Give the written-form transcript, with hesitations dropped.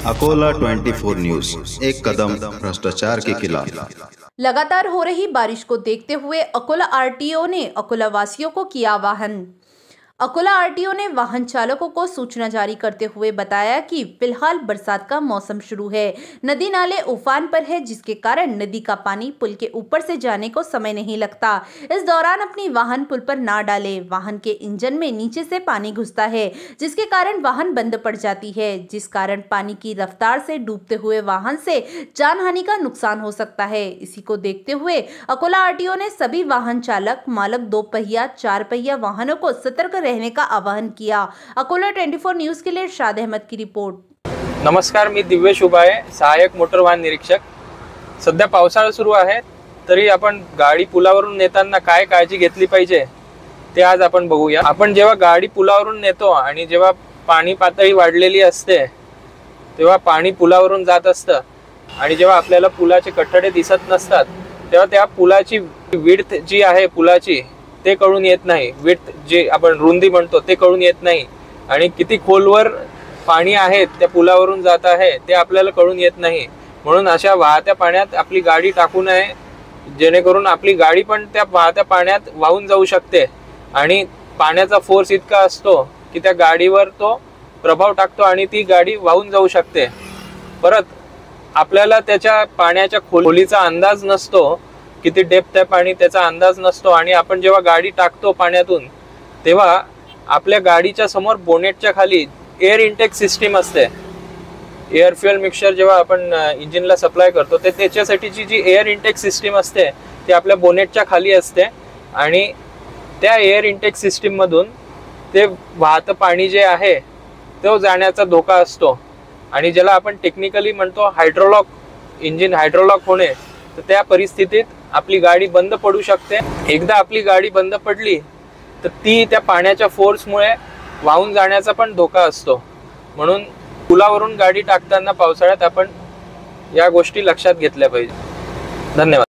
Akola 24 news, एक कदम भ्रष्टाचार के खिलाफ। लगातार हो रही बारिश को देखते हुए अकोला आरटीओ ने अकोला वासियों को किया आह्वान। अकोला आरटीओ ने वाहन चालकों को सूचना जारी करते हुए बताया कि फिलहाल बरसात का मौसम शुरू है, नदी नाले उफान पर है, जिसके कारण नदी का पानी पुल के ऊपर से जाने को समय नहीं लगता। इस दौरान अपनी वाहन पुल पर ना डालें। वाहन के इंजन में नीचे से पानी घुसता है, जिसके कारण वाहन बंद पड़ जाती है, जिस कारण पानी की रफ्तार से डूबते हुए वाहन से जानहानि का नुकसान हो सकता है। इसी को देखते हुए अकोला आरटीओ ने सभी वाहन चालक मालक 2 पहिया 4 पहिया वाहनों को सतर्क रहने का आवाहन किया। अकोला 24 न्यूज के लिए इरशाद अहमद की रिपोर्ट। नमस्कार, मी दिव्येश उबाळे, सहाय्यक मोटर वाहन निरीक्षक। सध्या पावसाळा सुरू आहे, तरी आपण गाडी पुलावरून नेताना काय काळजी घेतली पाहिजे ते आज आपण बघूया। आपण जेव्हा गाडी पुलावरून नेतो आणि जेव्हा पाणी पातळी वाढलेली असते तेव्हा पाणी पुलावरून जात असतं आणि जेव्हा आपल्याला पुलाचे कठडे दिसत नसतात तेव्हा त्या पुलाची विड्थ जी आहे पुलाची ते कळून येत नाही। विड्थ जे आपण रुंदी म्हणतो ते कळून येत नाही आणि किती खोलवर पाणी आहे त्या पुलावरून जात आहे ते आपल्याला कळून येत नाही। म्हणून अशा वाहत्या पाण्यात आपली गाडी टाकू नये, जेणेकरून आपली गाडी पण त्या वाहत्या पाण्यात वाहून जाऊ शकते आणि पाण्याचा फोर्स इतका असतो की त्या गाडीवर तो प्रभाव टाकतो आणि ती गाडी वाहून जाऊ शकते। परत आपल्याला त्याच्या पाण्याच्या खोलीचा अंदाज नसतो, किती डेप्थ आहे पाणी त्याचा अंदाज नसतो आणि आपण जेव्हा गाडी टाकतो पाण्यातून तेव्हा आपल्या गाडीच्या समोर बोनेटच्या खाली एअर इनटेक सिस्टीम असते। एअर फ्युएल मिक्सचर जेव्हा आपण इंजिनला सप्लाय करतो ते त्याच्यासाठीची जी एअर इनटेक सिस्टीम असते ती आपल्या बोनेटच्या खाली असते आणि त्या एअर इनटेक सिस्टीम मधून ते वाहतं पाणी जे आहे तो जाण्याचा धोका असतो आणि ज्याला आपण टेक्निकली म्हणतो हायड्रोलॉक, इंजिन हायड्रोलॉक होणे। तर त्या परिस्थितीत आपली गाडी बंद पडू शकते। एकदा आपली गाडी बंद पडली तर ती त्या पाण्याच्या फोर्समुळे वाहून जाण्याचा पण धोका असतो। म्हणून पुलावरून गाडी टाकताना पावसाळ्यात आपण या गोष्टी लक्षात घेतल्या पाहिजे। धन्यवाद।